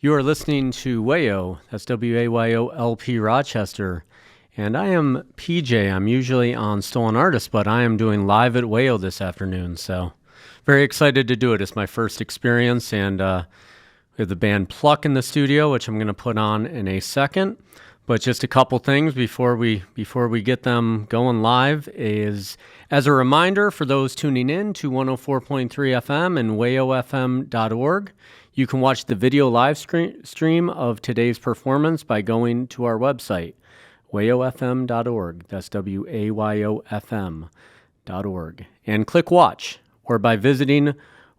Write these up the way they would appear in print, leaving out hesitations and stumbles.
You are listening to WAYO, that's WAYO LP Rochester, and I am PJ. I'm usually on Stolen Artist, but I am doing live at WAYO this afternoon, so very excited to do it. It's my first experience, and we have the band Pluck in the studio, which I'm going to put on in a second. But just a couple things before we get them going live is, as a reminder for those tuning in to 104.3 FM and wayofm.org, you can watch the video live stream of today's performance by going to our website, wayofm.org. That's WAYOFM.org. And click watch, or by visiting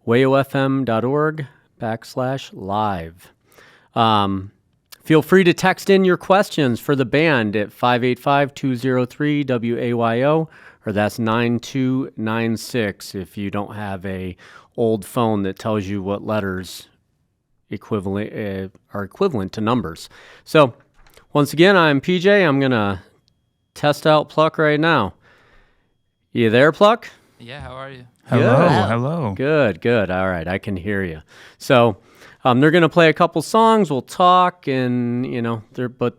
wayofm.org/live. Feel free to text in your questions for the band at 585-203-WAYO, or that's 9296 if you don't have a old phone that tells you what letters are equivalent to numbers. So, once again, I'm PJ. I'm going to test out Pluck right now. You there, Pluck? Yeah, how are you? Hello. Good. All right, I can hear you. So, they're going to play a couple songs. We'll talk, and but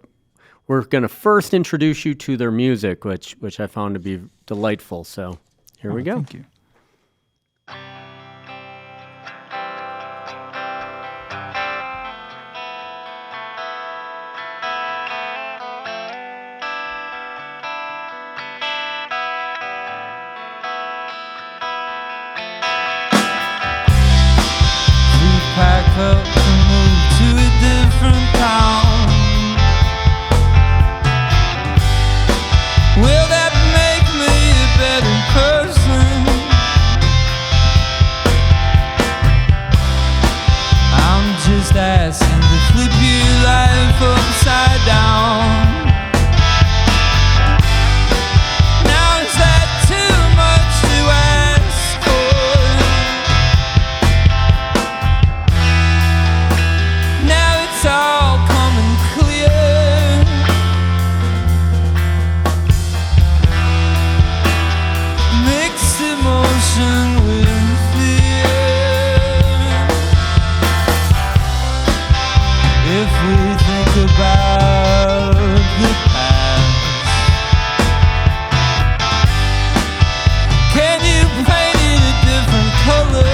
we're going to first introduce you to their music, which I found to be delightful. So, here we go. Thank you. Pack up and move to a different town. Will that make me a better person? I'm just asking to flip your life upside down. Now is that too much to ask for? It's all coming clear. Mixed emotion with fear. If we think about the past, can you paint it a different color?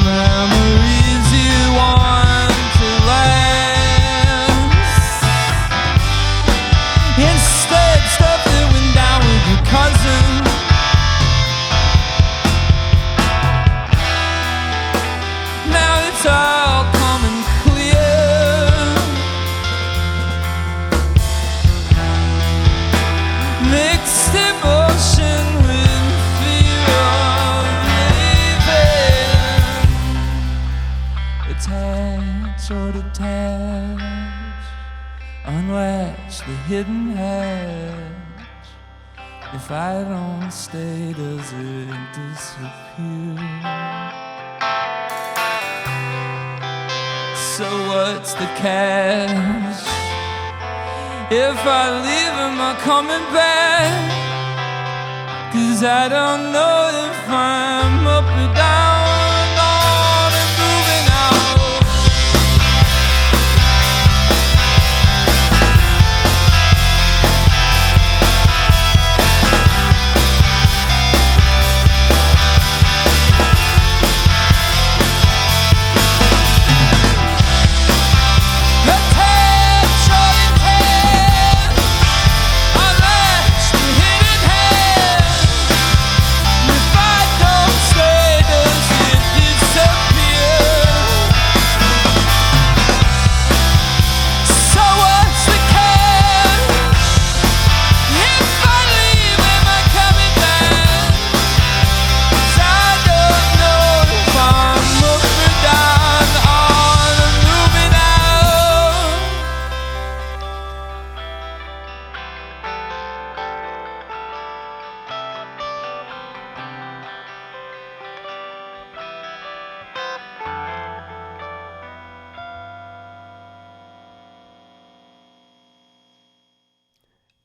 Memories you want to last. Instead, stuff that went down with your cousin. Now it's all coming clear. Mixed emotion with fear of leaving. Attach or detach, unlatch the hidden hatch. If I don't stay, does it disappear? So what's the catch? If I leave, am I coming back? 'Cause I don't know if I'm up or down.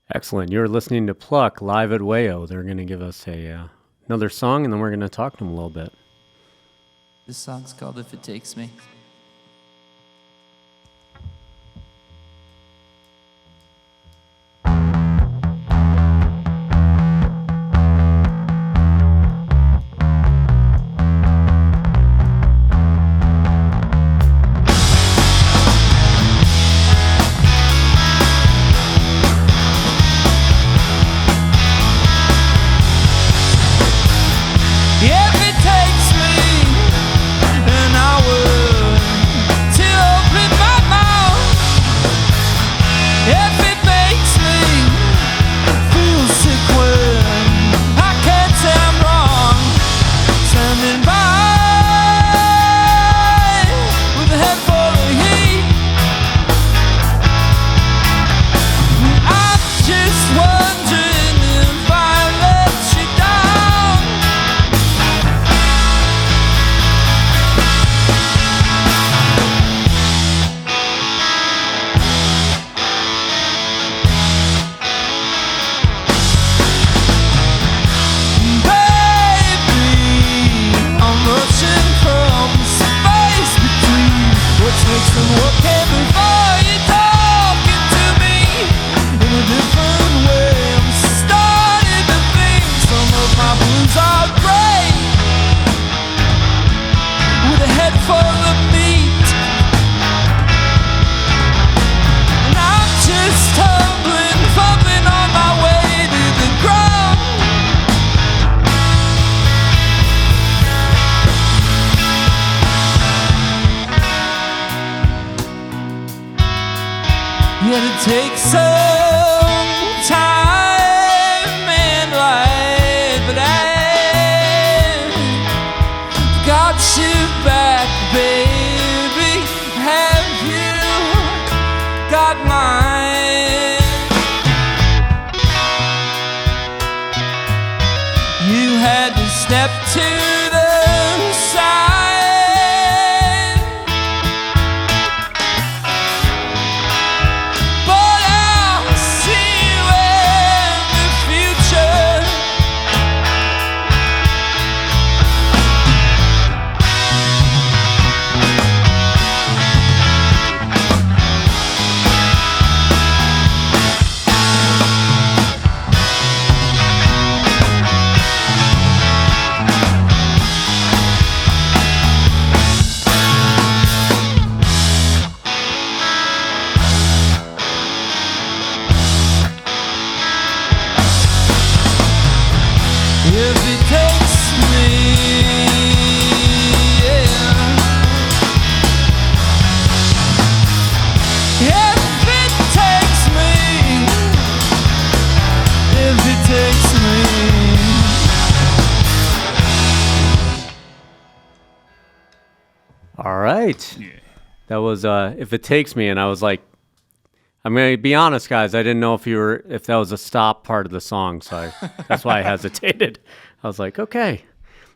Excellent. You're listening to Pluck live at WAYO. They're going to give us a another song, and then we're going to talk to him a little bit. This song's called If It Takes Me. Yet it takes some time and life, but I got you back, baby. Have you got mine? You had to step to the side. All right. Yeah. That was If It Takes Me, and I was like, I'm going to be honest, guys, I didn't know if that was a stop part of the song, so that's why I hesitated. I was like, okay.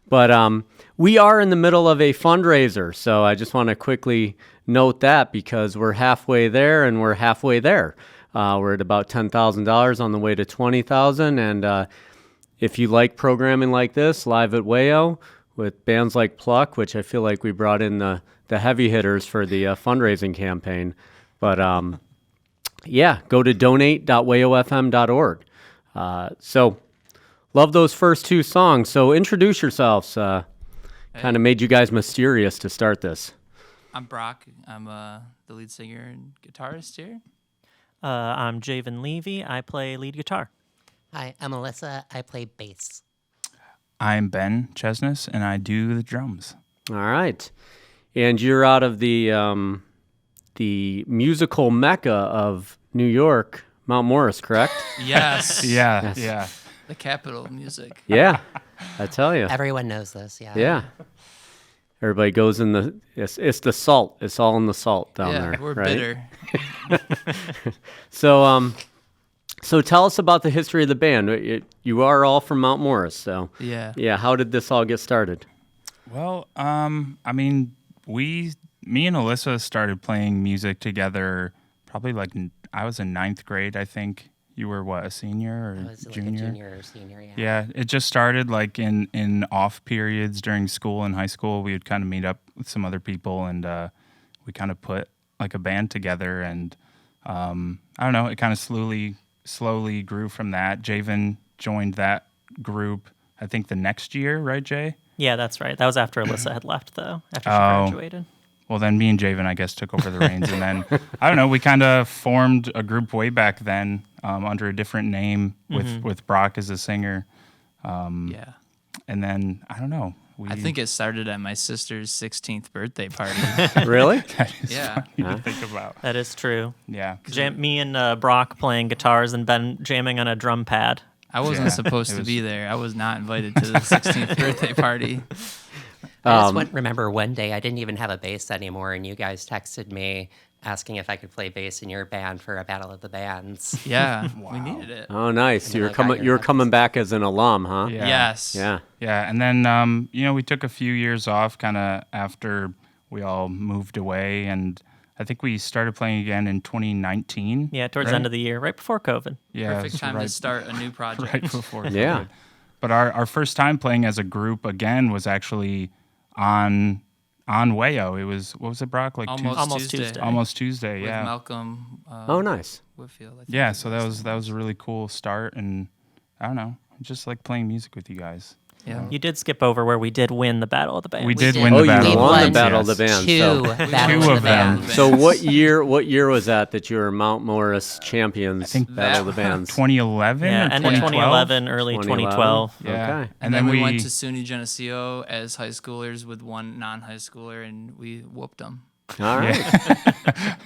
But we are in the middle of a fundraiser, so I just want to quickly note that because we're halfway there and we're halfway there. We're at about $10,000 on the way to $20,000, and if you like programming like this, live at WAYO, with bands like Pluck, which I feel like we brought in the heavy hitters for the fundraising campaign. But yeah, go to donate.wayofm.org. So love those first two songs. So introduce yourselves. Kind of made you guys mysterious to start this. I'm Brock. I'm the lead singer and guitarist here. I'm Javen Levy. I play lead guitar. Hi, I'm Alyssa. I play bass. I'm Ben Chesness, and I do the drums. All right. And you're out of the musical mecca of New York, Mount Morris, correct? Yes. Yeah. The capital of music. Yeah, I tell you. Everyone knows this, yeah. Yeah. Everybody goes in it's the salt. It's all in the salt down there. Yeah, we're right? bitter. So tell us about the history of the band. You are all from Mount Morris, so yeah. How did this all get started? Well, I mean, me and Alyssa started playing music together probably like I was in ninth grade, I think. You were what, a senior I or was like junior? a junior or senior, yeah. Yeah, it just started like in off periods during school and high school. We would kind of meet up with some other people, and we kind of put like a band together. And I don't know, it kind of slowly grew from that. Javen joined that group, I think the next year, right, Jay? Yeah, that's right. That was after Alyssa had left, though, after she Oh. graduated. Well, then me and Javen, I guess, took over the reins. And then, I don't know, we kind of formed a group way back then under a different name with Brock as a singer. Yeah. And then, I don't know. I think it started at my sister's 16th birthday party. Really? that is Yeah. funny to think about. That is true. Yeah. Me and Brock playing guitars and Ben jamming on a drum pad. I wasn't Yeah, supposed it to was- be there. I was not invited to the 16th birthday party. I just remember one day I didn't even have a bass anymore, and you guys texted me asking if I could play bass in your band for a battle of the bands. Yeah, we needed it. Oh, nice. And then You're I got coming. your You're records. coming back as an alum, huh? Yeah. Yes. Yeah. Yeah. And then, we took a few years off kind of after we all moved away. And I think we started playing again in 2019. Yeah, towards the right? end of the year, right before COVID. Yeah. Perfect it was time to right- start a new project. right before Yeah. COVID. But our first time playing as a group again was actually on WAYO. It was, what was it, Brock? Like Almost Tuesday. Almost Tuesday, With yeah. Malcolm Oh, nice. Whitfield. I think Yeah, it so that was a really cool start, and I don't know, just like playing music with you guys. Yeah. You did skip over where we did win the Battle of the Bands. We did did. win Oh, the you battle. won the Bands, Battle of the yes. Bands. Two So, battles Two of of the them. bands. so what year was that you were Mount Morris champions? think Battle of the Bands. 2011 Yeah, or end of 2012? 2011, early 2012. Yeah. Okay. And then we went to SUNY Geneseo as high schoolers with one non-high schooler, and we whooped them. All right.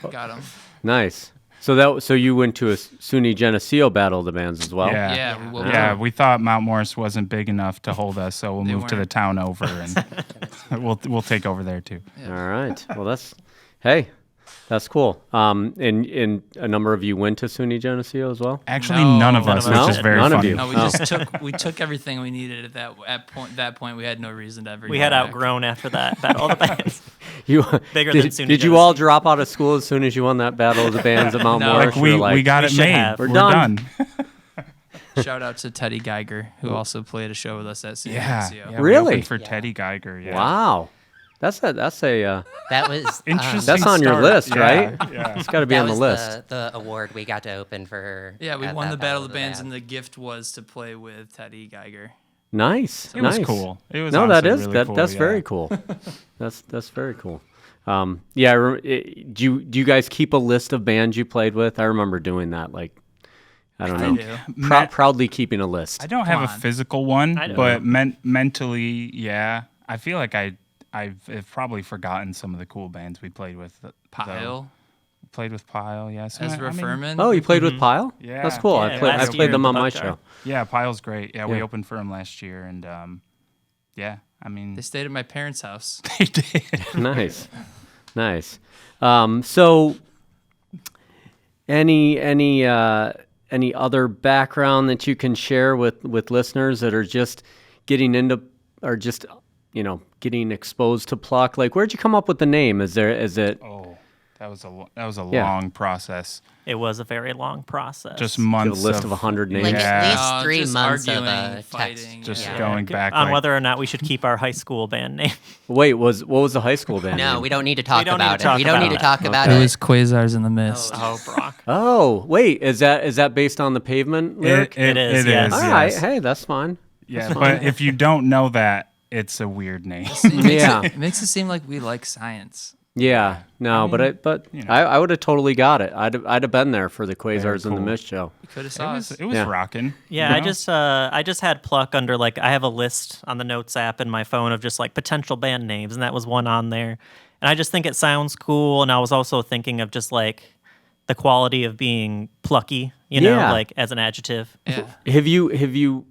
Got them. Nice. So you went to a SUNY Geneseo Battle of the Bands as well? Yeah. Yeah, we whooped Yeah, them. we thought Mount Morris wasn't big enough to hold us, so we'll They move to the weren't. town over, and we'll take over there too. All right. Well, that's cool. And a number of you went to SUNY Geneseo as well? Actually, No, none of none us, of which us is did. very None of funny. you. No, Oh. we took everything we needed at that point. We had no reason to ever. We go had back. outgrown after that Battle of the Bands. You Bigger than did, SUNY did you all Geneseo. drop out of school as soon as you won that Battle of the Bands at Mount No. Morris? Like You were we got we it should made. have. We're We're done. done. Shout out to Teddy Geiger, who also played a show with us at SUNY Yeah. Geneseo. yeah, we Really? opened for Yeah. Teddy Geiger. Yeah. Wow. That's a That was Interesting. That's on your start. list, Yeah, right? Yeah. It's got to be that on the was list. the award we got to open for. Yeah, we at won that the Battle of the Bands, Band. and the gift was to play with Teddy Geiger. Nice. It nice. was cool. It was No, that honestly is really cool, that's yeah. very cool. That's very cool. Yeah. Do you guys keep a list of bands you played with? I remember doing that. Like, I don't know. do. Proudly keeping a list. I don't have Come a on. physical one, I don't but mentally, yeah. I feel like I've probably forgotten some of the cool bands we played with. though. Pile, Played with Pile, yeah. So Ezra Furman. Oh, you played with Pile? Yeah. That's cool. Yeah, I last played year them at on the my Buckjar. show. Yeah, Pile's great. Yeah, we Yeah. opened for him last year, and yeah, I mean, They stayed at my parents' house. they did. Nice. So, any other background that you can share with listeners that are just getting into or just getting exposed to Pluck? Like, where'd you come up with the name? Is it? Oh, that was a Yeah. long process. It was a very long process. Just Do a months list of 100 names. Like Yeah. at least Oh, 3 just months arguing, of text. fighting, Just yeah. going back on like, whether or not we should keep our high school band name. Wait, what was the high school band? No, name? we don't need to talk don't need about to it. talk We don't need to about talk it. about Okay. It it. was Quasars in the Mist. Oh, Brock. Oh, wait, is that based on the Pavement lyric? It is, yes. All yes. right, hey, that's fine. Yeah, but if you don't know that, it's a weird name. Yeah. It makes it seem like we like science. Yeah, no, but you know. I would have totally got it. I'd have been there for the Quasars and the cool. Mist show. We could have It saw was us. it was Yeah. rocking. Yeah, you I know? just had Pluck under like I have a list on the notes app in my phone of just like potential band names, and that was one on there. And I just think it sounds cool, and I was also thinking of just like the quality of being plucky, Yeah. like as an adjective. Yeah. Have you?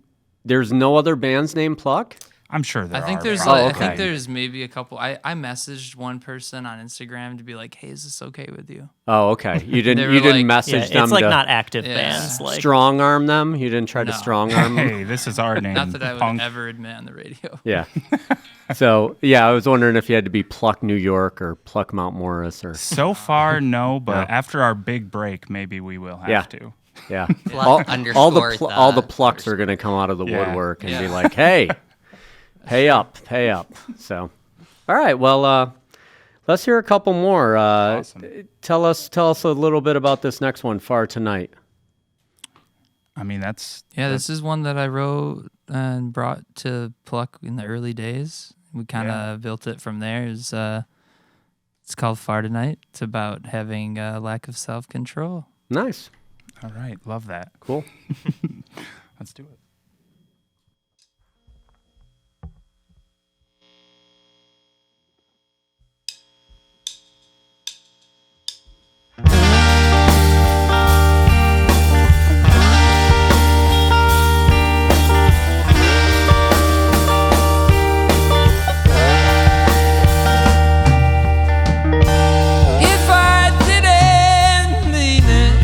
There's no other bands named Pluck? I'm sure there I think are. there's but- Oh, like, I okay. think there's maybe a couple. I messaged one person on Instagram to be like, "Hey, is this okay with you?" Oh, okay. You They didn't were like- message Yeah, them it's like to not active Yeah. bands. Like strong arm them. You didn't try to No. strong arm them. Hey, this is our name. Not that I would Punk. ever admit on the radio. Yeah. So yeah, I was wondering if you had to be Pluck New York or Pluck Mount Morris or. So far, no, but Yeah. after our big break, maybe we will have Yeah. to. Yeah. Pluck all the underscore all the plucks are going to come out of the Yeah. woodwork and be like, "Hey, pay up." So, all right. Well, let's hear a couple more. Awesome. Tell us a little bit about this next one, Far Tonight. I mean, that's This is one that I wrote and brought to Pluck in the early days. We kind of built it from there. It's called Far Tonight. It's about having a lack of self-control. Nice. all right. Love that. Cool. Let's do it. If I didn't mean it,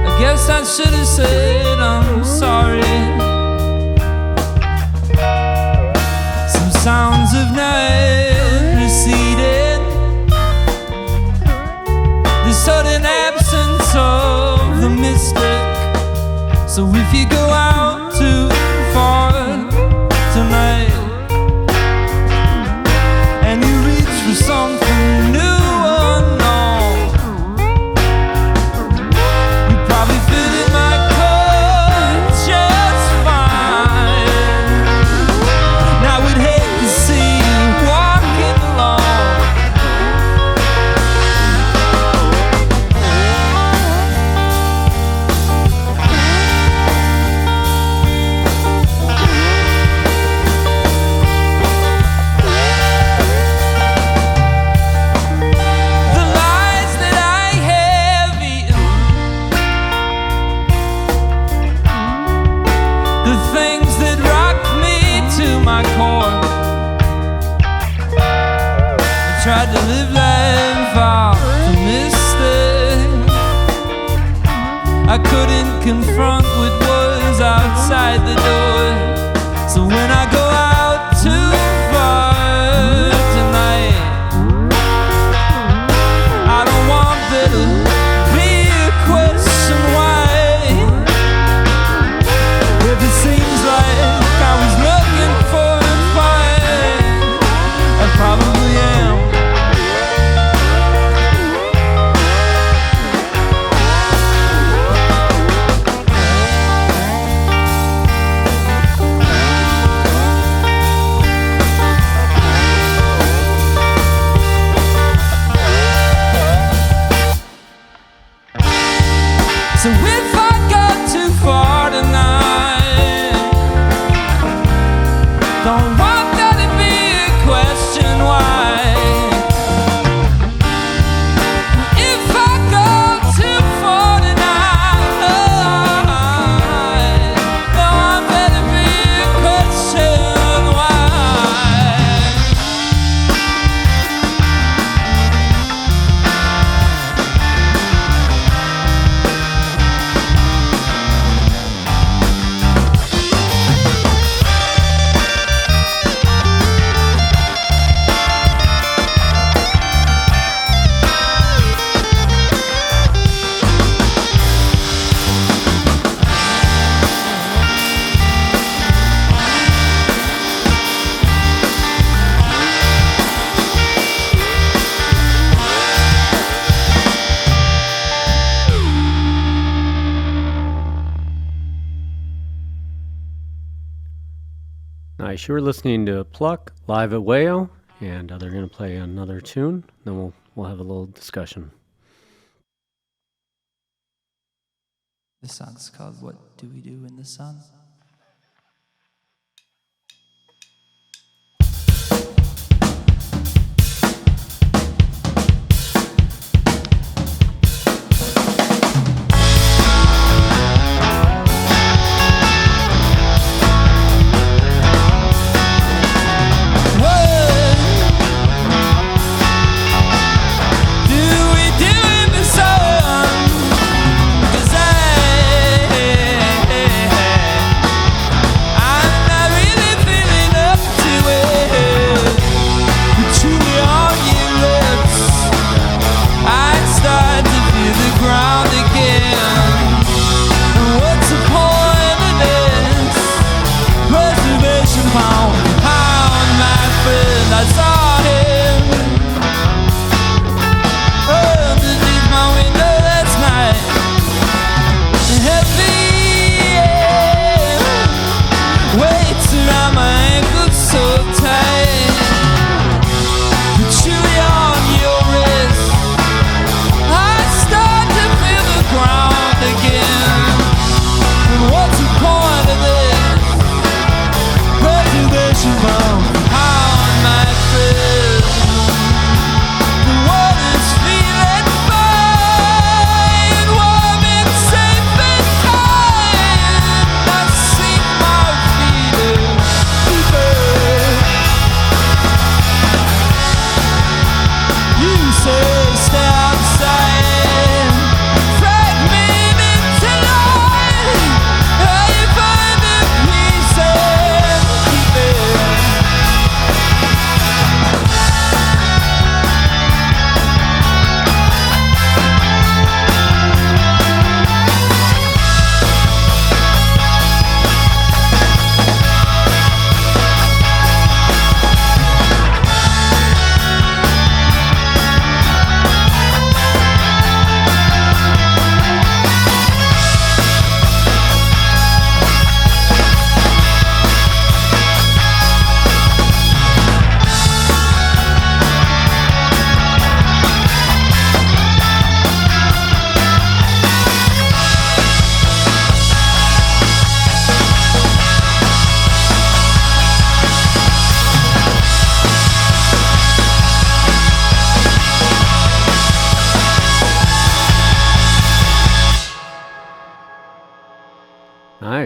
I guess I should have said I'm sorry. Some sounds of night receded, the sudden absence of the mystic. So if you go out too far tonight and you reach for something new or known, you probably fit in my cut just fine. Now I would hate to see you walking alone. The lies that I have eaten, the things that rock me to my core. I tried to live life optimistic. I couldn't confront what was outside the door. So when I go out too far tonight, I don't want there to be a question why. If it seems like I was looking for a fight, I probably am. So if I got too far tonight, don't want there to be a question why. If I go too far tonight, don't want there to be a question why. Nice. You were listening to Pluck live at WAYO, and they're going to play another tune. Then we'll have a little discussion. This song's called What Do We Do in the Sun? What do we do in the sun? 'Cause I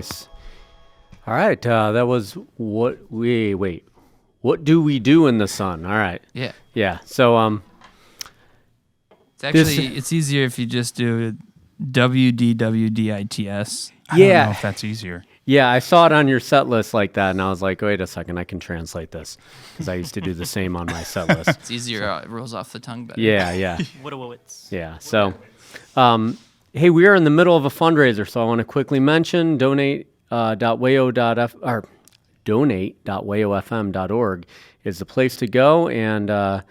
Nice. All right. That was what do we do in the sun? All right. Yeah. Yeah. So It's actually it's easier if you just do WDWDITS. I don't know if that's easier. Yeah, I saw it on your set list like that, and I was like, wait a second, I can translate this because I used to do the same on my set list. It's easier. It rolls off the tongue better. Yeah, yeah. Whatawits. Yeah. So, hey, we are in the middle of a fundraiser, so I want to quickly mention donate.wayofm.org is the place to go, and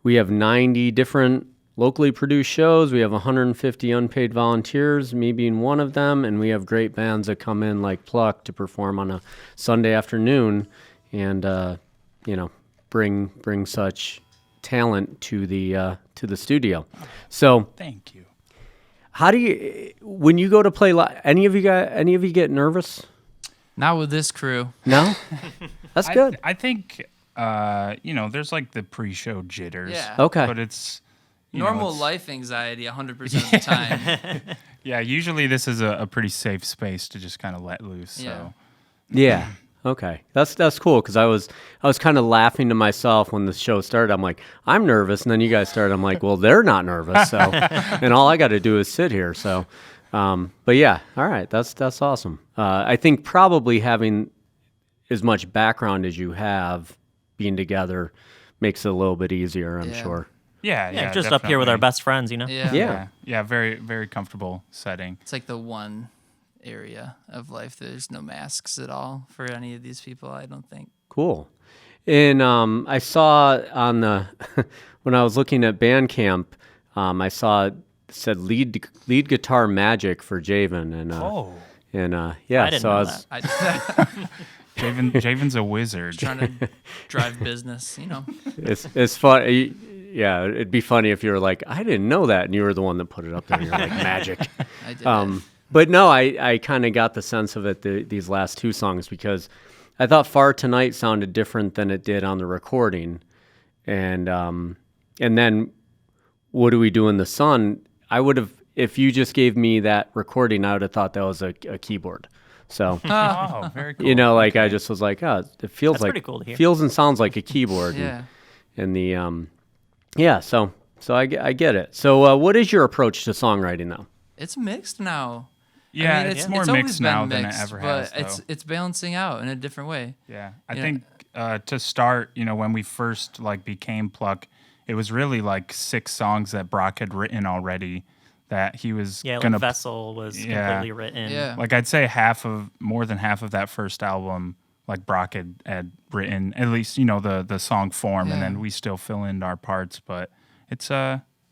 we have 90 different locally produced shows. We have 150 unpaid volunteers, me being one of them, and we have great bands that come in like Pluck to perform on a Sunday afternoon, and bring such talent to the studio. So Thank you. how do you, when you go to play live, any of you get nervous? Not with this crew. No? That's good. I think there's like the pre-show jitters. Yeah. Okay. But it's Normal it's- life anxiety 100% of the time. Yeah, usually this is a pretty safe space to just kind of let loose. Yeah. So Yeah. Okay. That's cool because I was kind of laughing to myself when the show started. I'm like, I'm nervous, and then you guys started. I'm like, well, they're not nervous, so and all I got to do is sit here. So, but yeah, all right, that's awesome. I think probably having as much background as you have being together makes it a little bit easier. I'm Yeah. sure. yeah, Just up here with our definitely. best friends, you know? Yeah. Yeah. Very, very comfortable setting. It's like the one area of life there's no masks at all for any of these people, I don't think. Cool. And I saw on the when I was looking at Bandcamp, I saw it said lead guitar magic for Javen, and yeah, I didn't so know I was that. Javen's a wizard. Trying to drive business, it's fun. Yeah, it'd be funny if you were like, I didn't know that, and you were the one that put it up there. You're like magic. I did. But no, I kind of got the sense of it these last two songs because I thought Far Tonight sounded different than it did on the recording. And then What Do We Do in the Sun? I would have, if you just gave me that recording, I would have thought that was a keyboard. So, Oh, very cool. I just was like, oh, it feels That's like, pretty cool to hear. feels and sounds like a keyboard. Yeah. And the, so I get it. So what is your approach to songwriting though? It's mixed now. Yeah, I mean, it's more always mixed been now than it mixed, ever but has. it's balancing out in a different way. Yeah, I Yeah. think to start, when we first became Pluck, it was really like 6 songs that Brock had written already that he was Yeah, gonna like Vessel was Yeah. completely written. Yeah. like I'd say more than half of that first album, like Brock had written at least the song form, and Yeah. then we still fill in our parts. But it's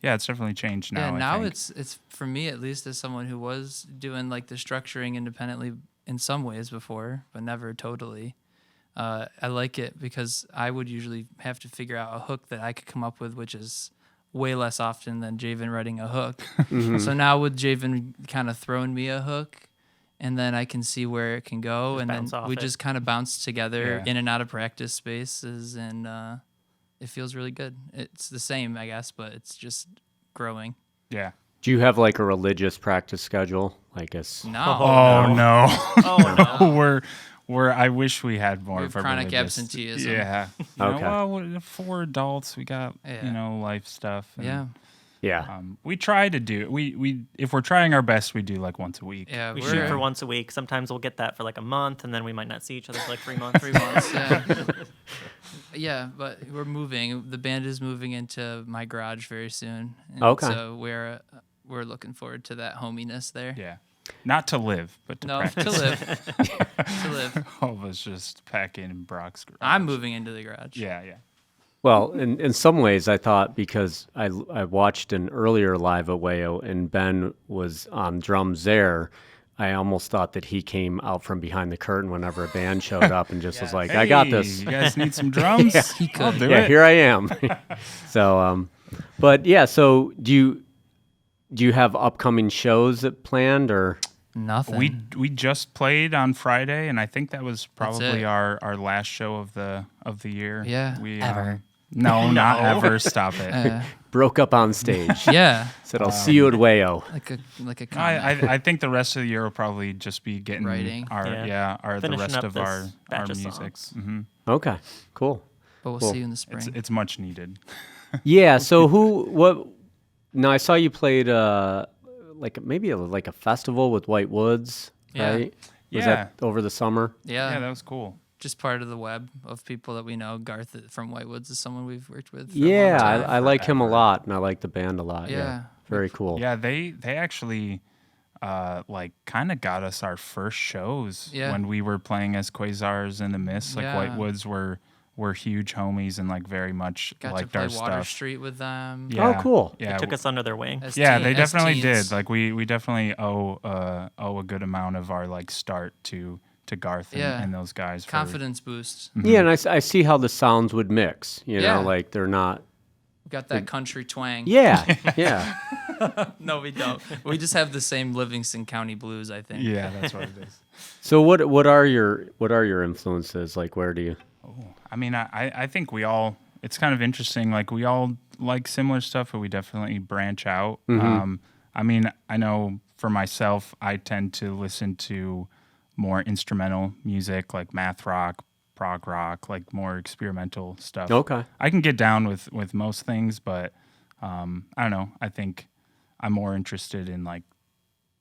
it's definitely changed now. Yeah, I now think. it's for me at least as someone who was doing like the structuring independently in some ways before, but never totally. I like it because I would usually have to figure out a hook that I could come up with, which is way less often than Javen writing a hook. So now with Javen kind of throwing me a hook, and then I can see where it can go, and then bounce off we it. just kind of bounce together Yeah. in and out of practice spaces, and it feels really good. It's the same, I guess, but it's just growing. Yeah. Do you have like a religious practice schedule? Like No. Oh no. Oh, no. We're I wish we had more We of have a chronic religious- absenteeism. Yeah. Okay. Well, 4 adults, we got Yeah. life stuff. and, Yeah. yeah. we try to do we if we're trying our best, we do like once a week. Yeah, We we're shoot for once a week. Sometimes we'll get that for like a month, and then we might not see each other for like 3 months. 3 months. Yeah. Yeah, but we're moving. The band is moving into my garage very soon. And Okay. So we're looking forward to that hominess there. Yeah. Not to live, but to No, practice. to live. To live. All of us just packing in Brock's garage. I'm moving into the garage. Yeah. Well, in some ways, I thought because I watched an earlier live at WAYO and Ben was on drums there, I almost thought that he came out from behind the curtain whenever a band showed up and just was like, "I got this." You guys need some drums? He could. I'll do Yeah, it. here I am. So, but yeah. So, do you have upcoming shows that planned or? Nothing. We just played on Friday, and I think that was probably it. our last show of the year. Yeah. We Ever. No, not ever. Stop it. Broke up on stage. Yeah, Said, I'll see you at WAYO. like a comment. I think the rest of the year will probably just be getting Writing. the Finishing rest up of this our batch of music. songs. Hmm. Okay, cool. But we'll Cool. see you in the spring. It's much needed. Yeah, so what? No, I saw you played maybe a festival with White Woods, Yeah. right? Was Yeah. that over the summer? yeah, Yeah, that was cool. just part of the web of people that we know. Garth from Whitewoods is someone we've worked with. For a Yeah, long time. I like him a lot, and I like the band a lot. Yeah, Yeah. very cool. Yeah, they actually kind of got us our first shows when we were playing as Quasars in the Mist. Like Yeah. Whitewoods were huge homies and like very much Got liked to play our Water stuff. Street with them. Yeah, Oh, cool. Yeah, Took us under their wing. As yeah, teen- they as definitely teens. did. Like we definitely owe a good amount of our like start to Garth and those guys. Confidence boost. Yeah, and I see how the sounds would mix. You Yeah. know, like they're not. Got that country twang. Yeah, yeah. No, we don't. We just have the same Livingston County blues, I think. Yeah, that's what it is. So what are your influences? Like, where do you? I mean, I think we all. It's kind of interesting. Like we all like similar stuff, but we definitely branch out. I mean, I know for myself, I tend to listen to more instrumental music, like math rock, prog rock, like more experimental stuff. Okay. I can get down with most things, but I don't know. I think I'm more interested in like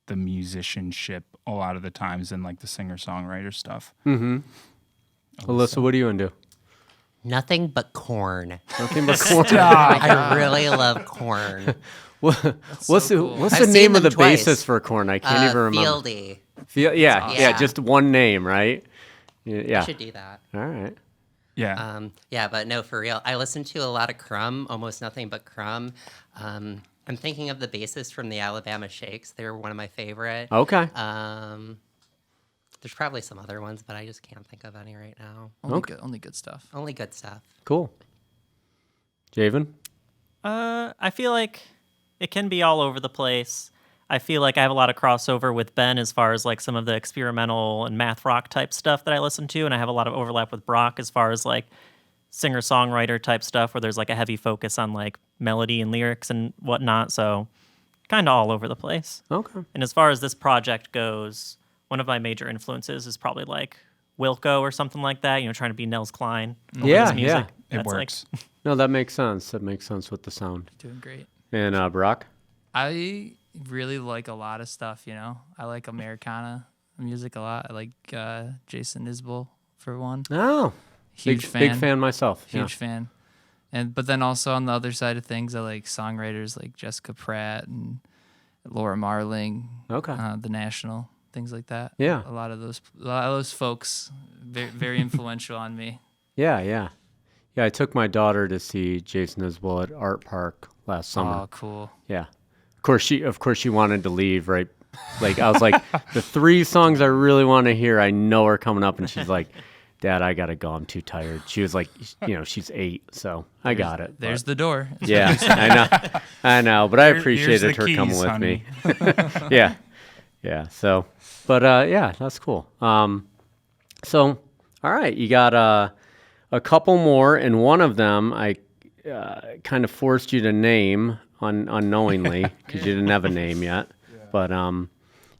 the musicianship a lot of the times than like the singer-songwriter stuff. Alyssa, what are you into? Nothing but corn. Nothing but corn. I really love corn. What's so cool. the I've seen name of them the twice. bassist for corn? I can't even remember. Fieldy. Yeah, Yeah. just one name, right? I Yeah. should do that. All right. Yeah. Yeah, but no, for real. I listen to a lot of Crumb, almost nothing but Crumb. I'm thinking of the bassist from the Alabama Shakes. They were one of my favorite. Okay. There's probably some other ones, but I just can't think of any right now. Only good stuff. Only good stuff. Cool. Javen? I feel like it can be all over the place. I feel like I have a lot of crossover with Ben as far as like some of the experimental and math rock type stuff that I listen to, and I have a lot of overlap with Brock as far as like singer-songwriter type stuff where there's like a heavy focus on like melody and lyrics and whatnot, so kind of all over the place. Okay. And as far as this project goes, one of my major influences is probably like Wilco or something like that, you know, trying to be Nels Cline. over Yeah, his music. yeah. It That's, like, works. No, that makes sense. That makes sense with the sound. Doing great. And Brock? I really like a lot of stuff, you know. I like Americana music a lot. I like Jason Isbell for one. Oh, Huge big fan myself. Huge fan. But then also on the other side of things, I like songwriters like Jessica Pratt and Laura Marling. Okay. The National, things like that. Yeah. A lot of those folks very, very influential on me. Yeah. I took my daughter to see Jason Isbell at Art Park last summer. Oh, cool. Yeah. Of course she wanted to leave, right? Like I was like, the 3 songs I really want to hear, I know are coming up, and she's like, Dad, I gotta go. I'm too tired. She was like, you know, she's 8, so I got it. There's the door. Yeah, I know, but I appreciated her keys, coming with honey. me. Yeah. So, but yeah, that's cool. So, all right, you got a couple more, and one of them I kind of forced you to name unknowingly because you didn't have a name yet. But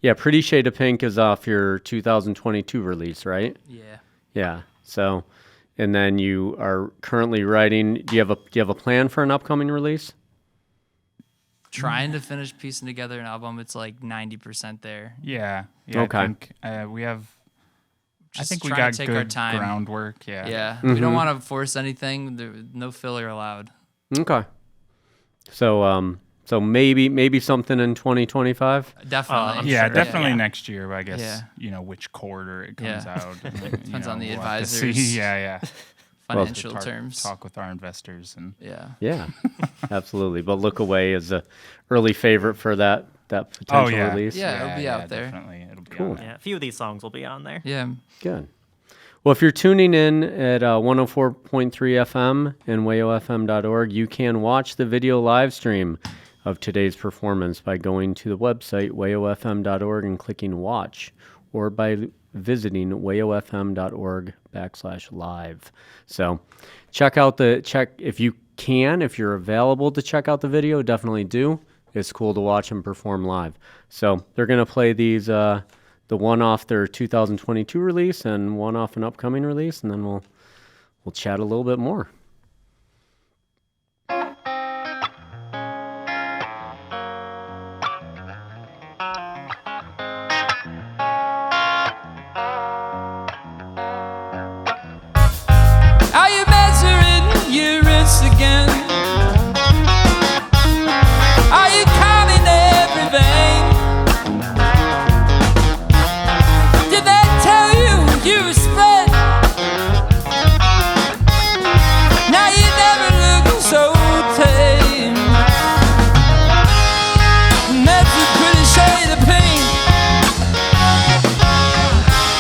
yeah, Pretty Shade of Pink is off your 2022 release, right? Yeah. Yeah. So, and then you are currently writing. Do you have a plan for an upcoming release? Trying to finish piecing together an album. It's like 90% there. Yeah. Okay. I think we have. I Just think we trying got to take good our time. groundwork. Yeah. Yeah. Mm-hmm. We don't want to force anything. No filler allowed. Okay. So maybe something in 2025. Definitely. I'm Yeah, sure. definitely Yeah. next year. But I guess Yeah. Which quarter it comes Yeah. out. Depends on the we'll have to advisors. see. Yeah. Financial terms. Talk with our investors and. Yeah. Yeah, absolutely. But Look Away is a early favorite for that potential release. Yeah, it'll be out there. Definitely, it'll be Cool. on there. Yeah, a few of these songs will be on there. Yeah. Good. Well, if you're tuning in at 104.3 FM and wayofm.org, you can watch the video live stream of today's performance by going to the website wayofm.org and clicking watch, or by visiting wayofm.org/live. So check if you can, if you're available to check out the video, definitely do. It's cool to watch them perform live. So they're going to play these, the one off their 2022 release and one off an upcoming release, and then we'll chat a little bit more. Are you measuring your wrists again? Are you counting every vein? Did they tell you you were spread? Now you never look so tame. And that's a pretty shade of pink.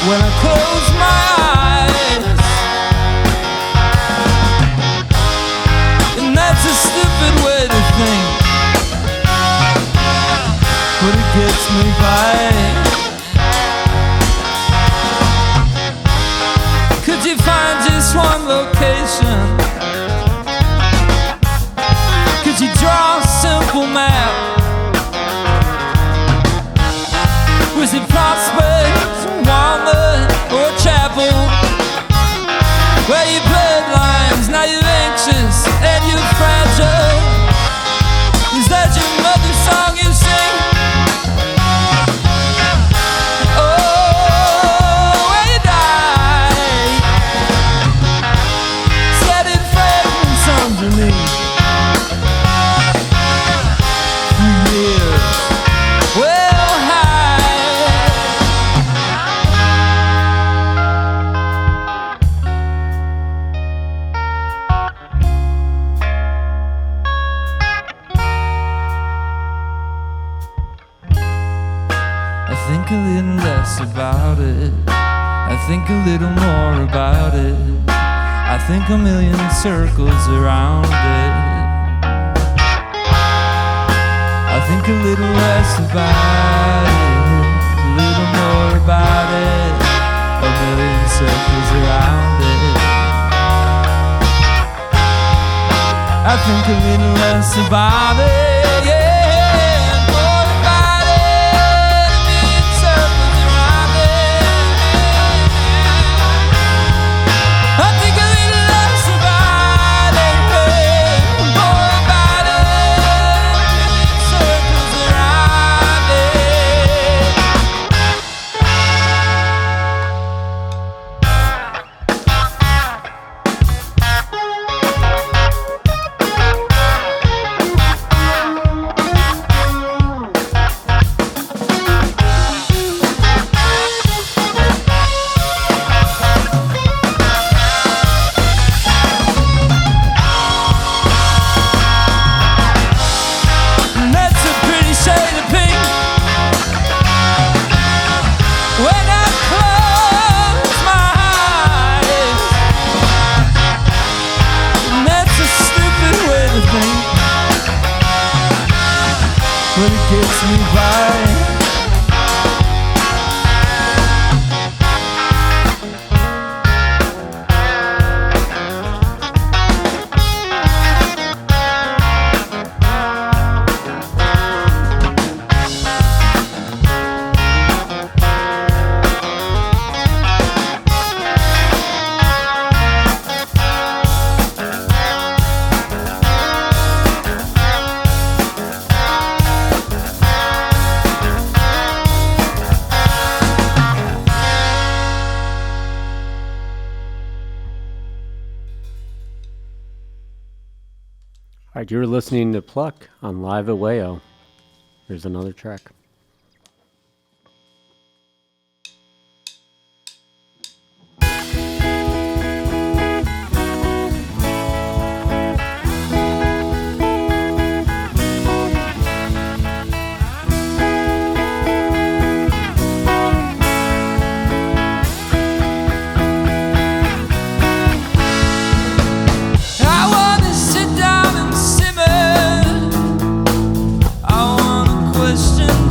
When I close my eyes, and that's a stupid way to think, but it gets me by. Could you find just one location? Could you draw a simple map? Was it Prospect, Walnut, or Chapel? Where you blurred lines, now you're anxious and you're fragile. Is that your mother's song you sing? Oh, where you die, scattered fragments underneath. 3 years, well high. I think a little less about it. I think a little more about it. I think a million circles around it. I think a little less about it, a little more about it. A million circles around it. I think a little less about it, yeah, more about it. A million circles around it. I think a little less about it, more about it. A million circles around it. And that's a pretty shade of pink. When I close my eyes, and that's a stupid way to think, but it gets me by. All right, you're listening to Pluck on Live at WAYO. Here's another track. I wanna sit down and simmer. I wanna question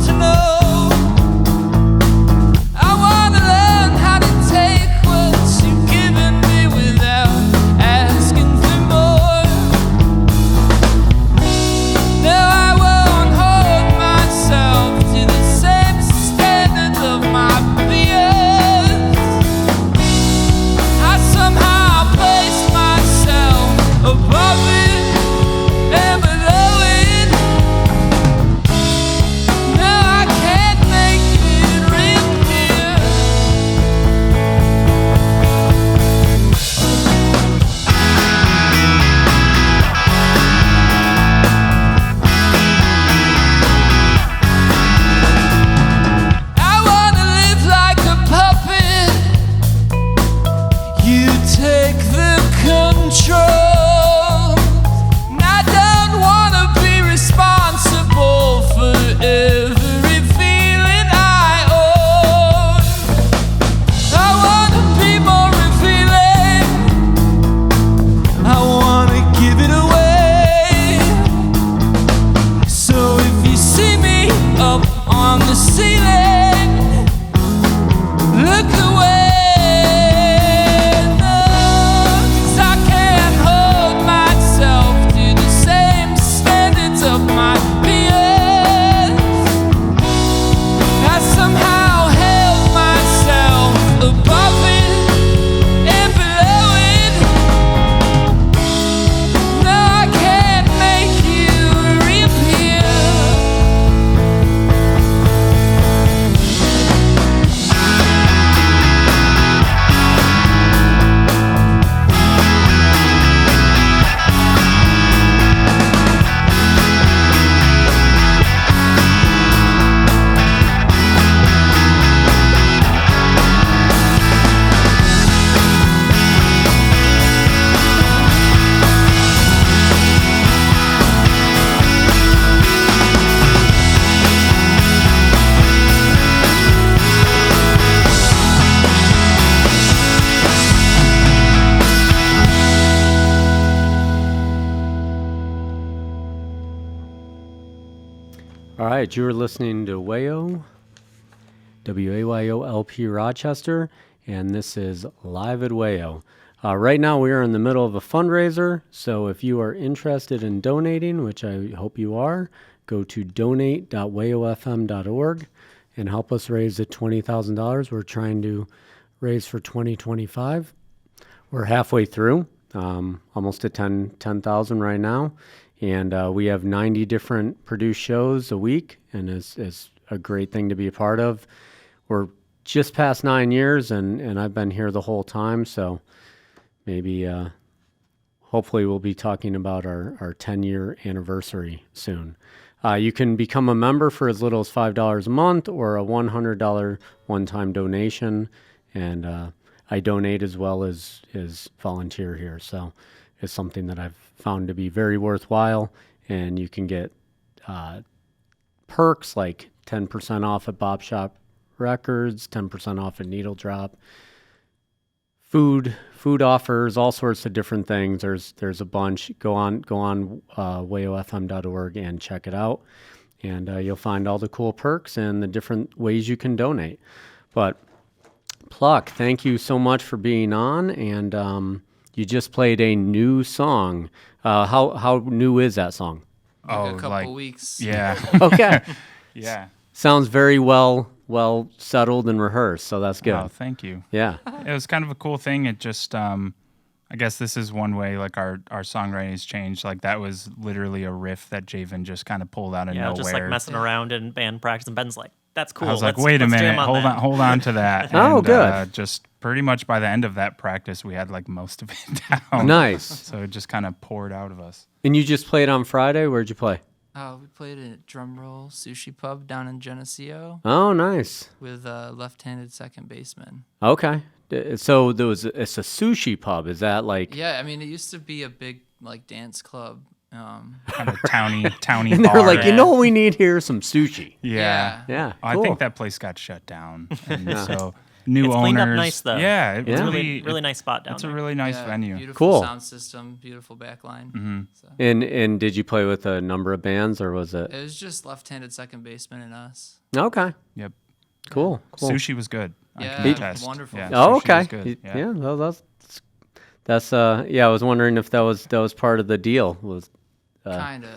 take the control. And I don't wanna be responsible for every feeling I own. I wanna be more revealing. I wanna give it away. So if you see me up on the ceiling, look away. No, 'cause I can't hold myself to the same standards of my peers. I somehow held myself above it and below it. No, I can't make you reappear. All right, you were listening to WAYO, WAYO LP Rochester, and this is Live at WAYO. Right now, we are in the middle of a fundraiser, so if you are interested in donating, which I hope you are, go to donate.wayofm.org and help us raise the $20,000 we're trying to raise for 2025. We're halfway through, almost at 10,000 right now. And we have 90 different produced shows a week, and it's a great thing to be a part of. We're just past 9 years, and I've been here the whole time, so maybe hopefully we'll be talking about our 10-year anniversary soon. You can become a member for as little as $5 a month or a $100 one-time donation, and I donate as well as volunteer here, so it's something that I've found to be very worthwhile, and you can get perks like 10% off at Bop Shop Records, 10% off at Needle Drop, food offers, all sorts of different things. There's a bunch. Go on wayofm.org and check it out, and you'll find all the cool perks and the different ways you can donate. But Pluck, thank you so much for being on, and you just played a new song. How new is that song? Like a couple weeks. Yeah. Okay. Yeah. Sounds very well settled and rehearsed, so that's good. Oh, thank you. Yeah. It was kind of a cool thing. It just, I guess this is one way like our songwriting has changed. Like that was literally a riff that Javen just kind of pulled out of nowhere. Just like messing around in band practice, and Ben's like, "That's cool." I was like, "Wait a minute, hold on to that." Oh, and, good. Just pretty much by the end of that practice, we had like most of it down. Nice. So it just kind of poured out of us. And you just played on Friday? Where'd you play? We played at Drum Roll Sushi Pub down in Geneseo Oh, nice. with a left-handed second baseman. Okay. So it's a sushi pub. Is that like? Yeah, I mean, it used to be a big like dance club. Kind of towny And bar. they're like, you know what we need here? Some sushi. Yeah. Yeah. I Cool. think that place got shut down. And so new It's owners. cleaned up nice, though. Yeah. It's really nice spot down It's there. a really nice Yeah, venue. Beautiful Cool. sound system, beautiful backline. Mm-hmm. So. And did you play with a number of bands, or was it? It was just left-handed second baseman and us. Okay. Yep. Cool. Sushi was good. I Yeah, can attest. wonderful. Yeah, Oh, sushi okay. was good. Yeah. Well, that's yeah. I was wondering if that was part of the deal. Was Kinda.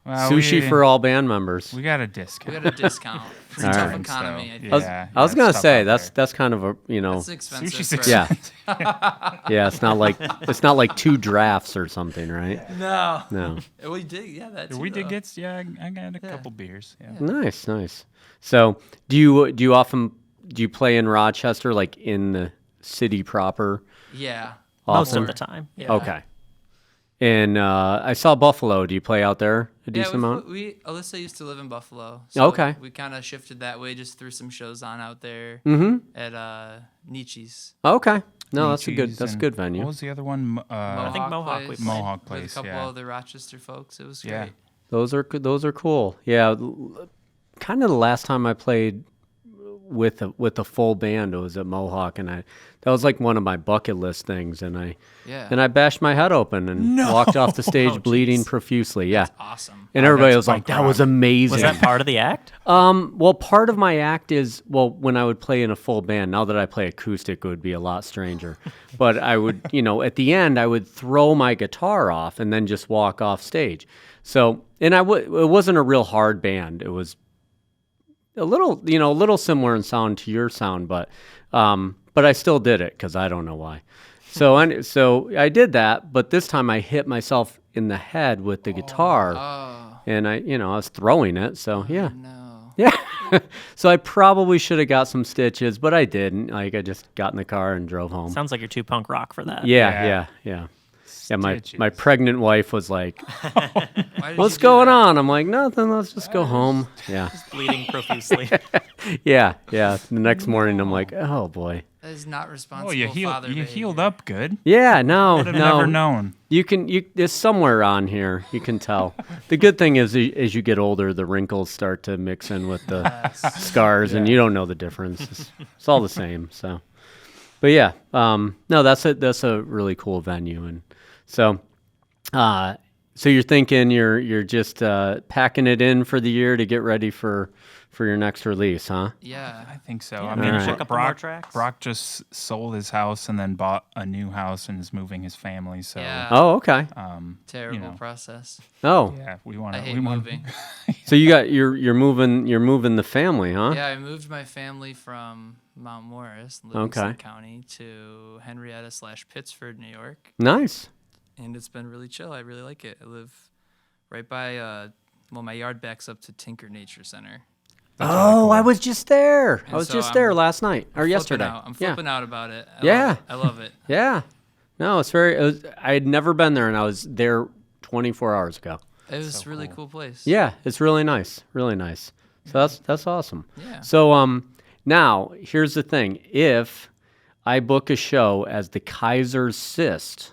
Well, sushi for all band members? We got a We discount. got a discount. It's a All tough right. economy. I think. I was gonna say that's kind of a It's expensive. Sushi's for- expensive. yeah. It's not like 2 drafts or something, right? No. No. We did, yeah, that too, We did though. get, I got a couple beers. Yeah. Nice. So do you play in Rochester, like in the city proper? Yeah. Most Often? of the time. Yeah. Okay. And I saw Buffalo. Do you play out there a decent amount? Alyssa used to live in Buffalo. So Okay. We kind of shifted that way, just threw some shows on out there Mm-hmm. at Nietzsche's. Okay. No, that's a Ricci's good and- good venue. What was the other one? I think Mohawk we played. Mohawk With Place. a couple Yeah. of the Rochester folks. It was Yeah. great. Those are cool. Yeah, kind of the last time I played with a full band, it was at Mohawk, and that was like one of my bucket list things, and I bashed my head open and walked off the stage bleeding profusely. Yeah, Awesome. and everybody that's was like, punk "That was rock." amazing." Was that part of the act? Well, part of my act is, when I would play in a full band. Now that I play acoustic, it would be a lot stranger. But I would, at the end, I would throw my guitar off and then just walk off stage. So, and it wasn't a real hard band. It was a little similar in sound to your sound, but I still did it because I don't know why. So I did that, but this time I hit myself in the head with the guitar, and I was throwing it. So yeah. No. Yeah. So I probably should have got some stitches, but I didn't. Like, I just got in the car and drove home. Sounds like you're too punk rock for that. Yeah. Yeah, my Stitches. pregnant wife was like, Why did "What's you do going that? on?" I'm like, "Nothing. Let's just go home." Yeah. Bleeding profusely. Yeah. The next morning, I'm like, "Oh boy." That is not responsible. Oh, you father healed behavior. up good. Yeah. No. I'd have never known. It's somewhere on here. You can tell. The good thing is, as you get older, the wrinkles start to mix in with the scars, and you don't know the difference. It's all the same. So, but yeah, no, that's a really cool venue, and so, so you're thinking you're just packing it in for the year to get ready for your next release, huh? Yeah. I think so. Yeah, I maybe mean, check a couple more tracks. Brock just sold his house and then bought a new house and is moving his family. So Yeah. Oh, okay. Terrible process. Oh, yeah, we want I to. hate moving. so you're moving the family, huh? Yeah, I moved my family from Mount Morris, Livingston Okay. County, to Henrietta/Pittsford, New York, Nice. and it's been really chill. I really like it. I live right by. My yard backs up to Tinker Nature Center. I was just there. And I was so just there I'm- last night or yesterday. I'm flipping out about it. Yeah. I love it. Yeah. No, I had never been there, and I was there 24 hours ago. It was a really cool place. Yeah, it's really nice. Really nice. So that's awesome. Yeah. So now here's the thing. If I book a show as the Kaiser's Cyst,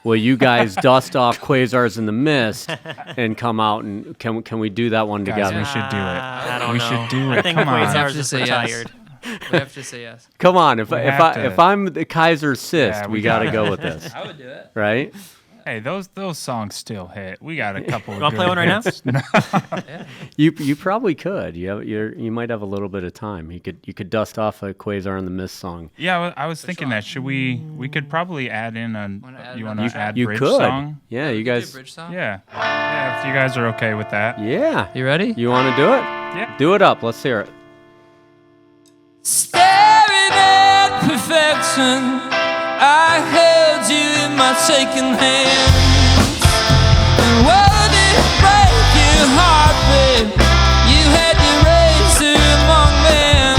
will you guys dust off Quasars in the Mist and come out, and can we do that one Guys, together? we should do it. I don't we know. should do I it. think Come on. have Quasars to is say yes. retired. We have to say yes. Come on, if have to. I'm the Kaiser's Cyst, Yeah, we we got to gotta- go with this, I would do it. right? Hey, those songs still hit. We got a couple. You want to play one right now? now? You probably could. You might have a little bit of time. You could dust off a Quasar in the Mist song. Yeah, I was thinking that. Should we could probably add in Wanna a. add You another want to track? add You bridge could. song? Yeah, you We could do a guys. bridge song? Yeah, if you guys are okay with that. Yeah. You ready? You want to do it? Yeah. Do it up. Let's hear it. Staring at perfection, I held you in my shaking hands. And what did break your heart, babe? You had your razor among men.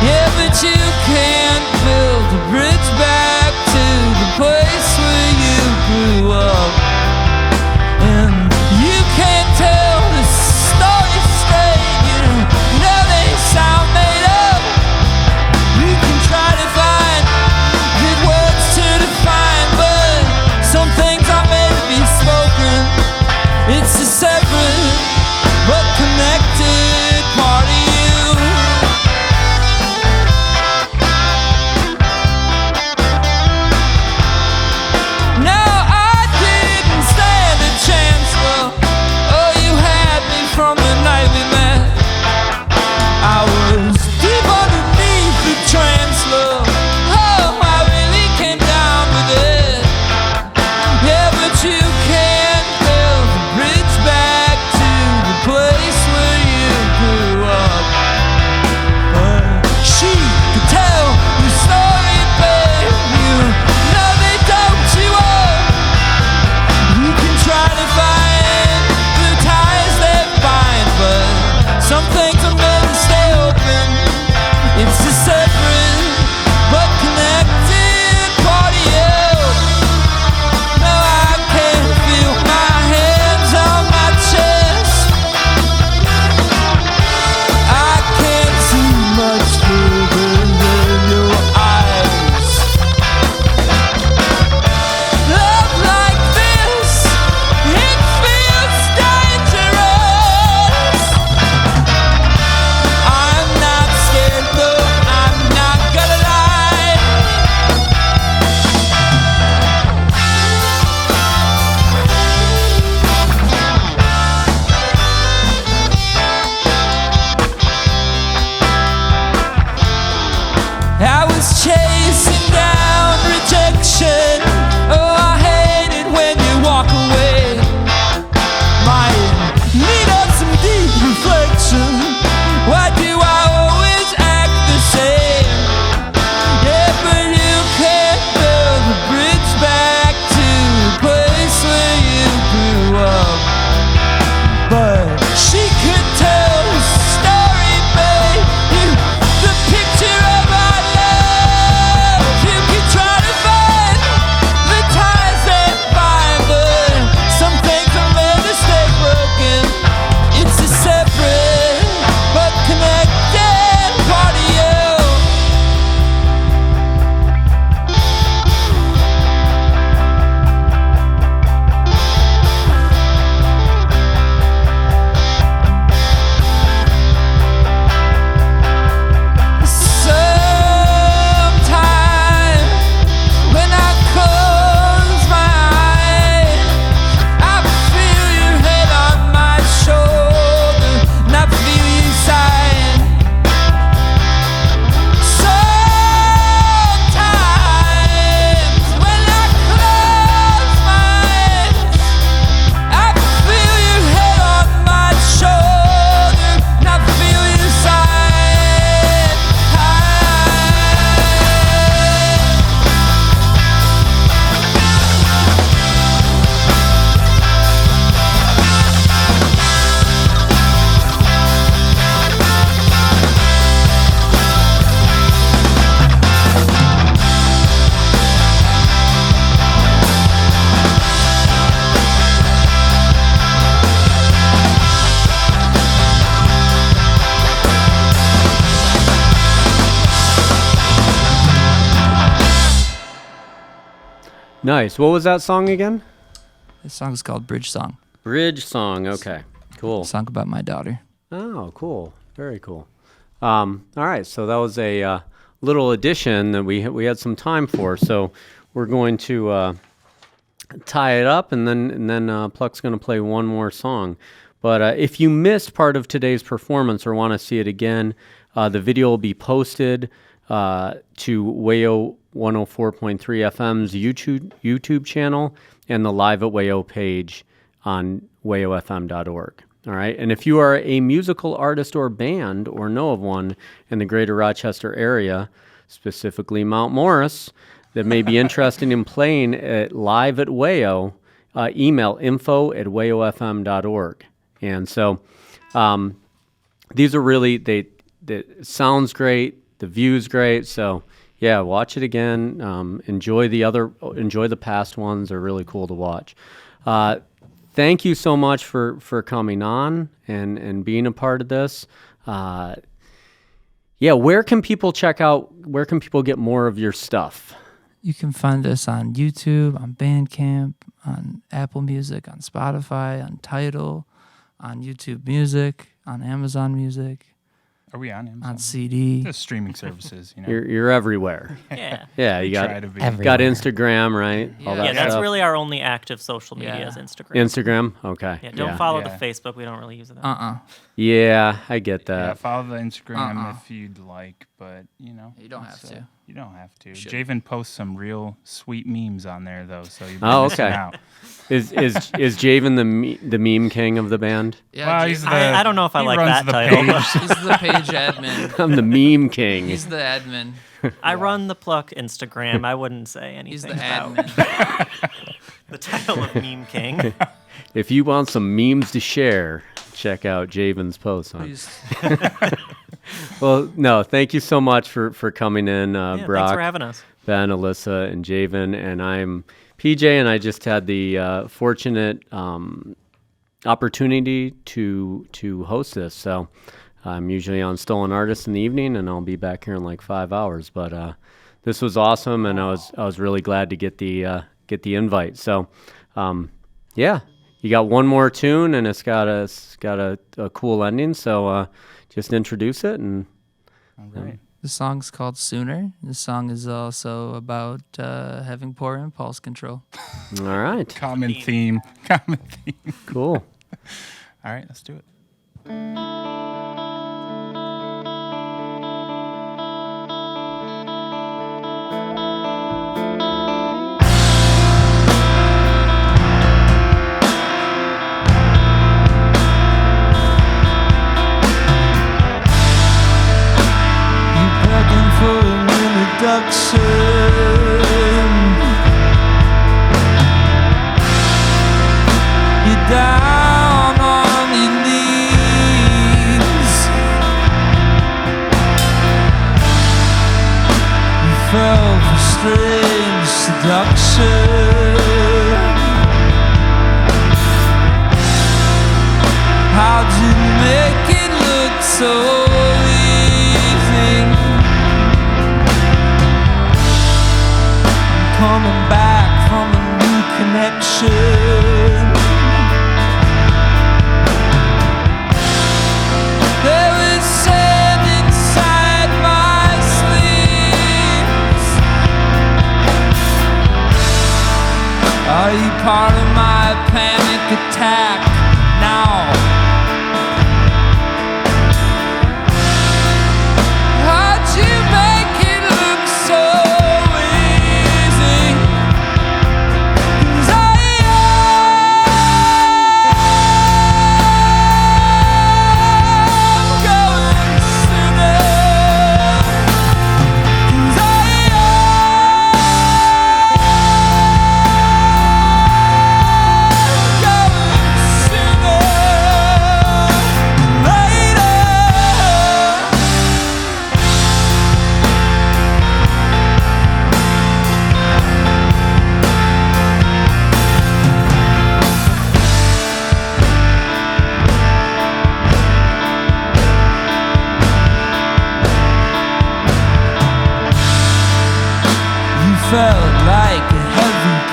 Yeah, but you can't build a bridge back to the place where you grew up. And you can't tell the story straight. You know they sound made up. You can try to find good words to define, but some things Nice. What was that song again? This song is called Bridge Song. Bridge Song. Okay. Cool. Song about my daughter. Oh, cool. Very cool. All right. So that was a little addition that we had some time for. So we're going to tie it up, and then Pluck's going to play one more song. But if you missed part of today's performance or want to see it again, the video will be posted to WAYO 104.3 FM's YouTube channel and the Live at WAYO page on wayofm.org. All right. And if you are a musical artist or band or know of one in the greater Rochester area, specifically Mount Morris, that may be interested in playing live at WAYO, email info@wayofm.org. And so these are really, it sounds great, the view's great. So yeah, watch it again. Enjoy the past ones. They're really cool to watch. Thank you so much for coming on and being a part of this. Where can people get more of your stuff? You can find us on YouTube, on Bandcamp, on Apple Music, on Spotify, on Tidal, on YouTube Music, on Amazon Music. Are we on Amazon? On CD. Just streaming services, you know. You're everywhere. Yeah. Yeah, you got everywhere. got Instagram, right? All that Yeah, that's stuff. really our only active social media is Instagram. Instagram. Okay. Yeah, don't follow Yeah. the Facebook. We don't really use it. Yeah, I get Yeah, that. follow the Instagram if you'd like, but you know. You don't have to. You don't have to. Should. Javen posts some real sweet memes on there though, so you're Oh, missing okay. out. Is Javen the meme king of the band? Yeah, Well, Jason- he's the, I don't know if I he like runs that the title. page. he's the page admin. I'm the meme king. He's the admin. I run the Pluck Instagram. I wouldn't say anything He's the about admin. the title of Meme King. If you want some memes to share, check out Javen's post on. Please. Well, no, thank you so much for coming in, Yeah, Brock, thanks for having us. Ben, Alyssa, and Javen. And I'm PJ, and I just had the fortunate opportunity to host this. So I'm usually on Stolen Artists in the evening, and I'll be back here in like 5 hours. But this was awesome, and I was really glad to get the invite. So yeah, you got one more tune, and it's got a cool ending. So just introduce it and. All right. The song's called Sooner. The song is also about having poor impulse control. All right. Common theme. Cool. All right, let's do it. Begging for an introduction. You're down on your knees. You fell for strange seduction. How'd you make it look so easy? Coming back from a new connection. There is sand inside my sleeves. Are you part of my panic attack now? How'd you make it look so easy? 'Cause I am going sooner. 'Cause I am going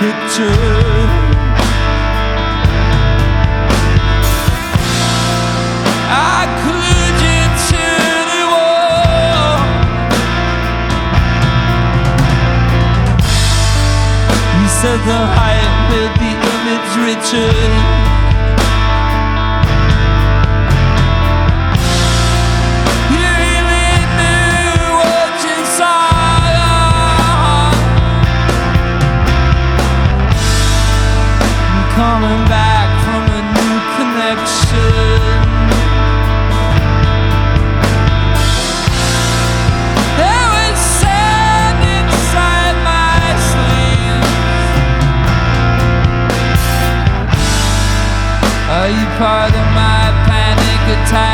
picture. I could you to the wall. You said the hype made the image richer. Coming back from a new connection. There was sand inside my sleeve. Are you part of my panic attack?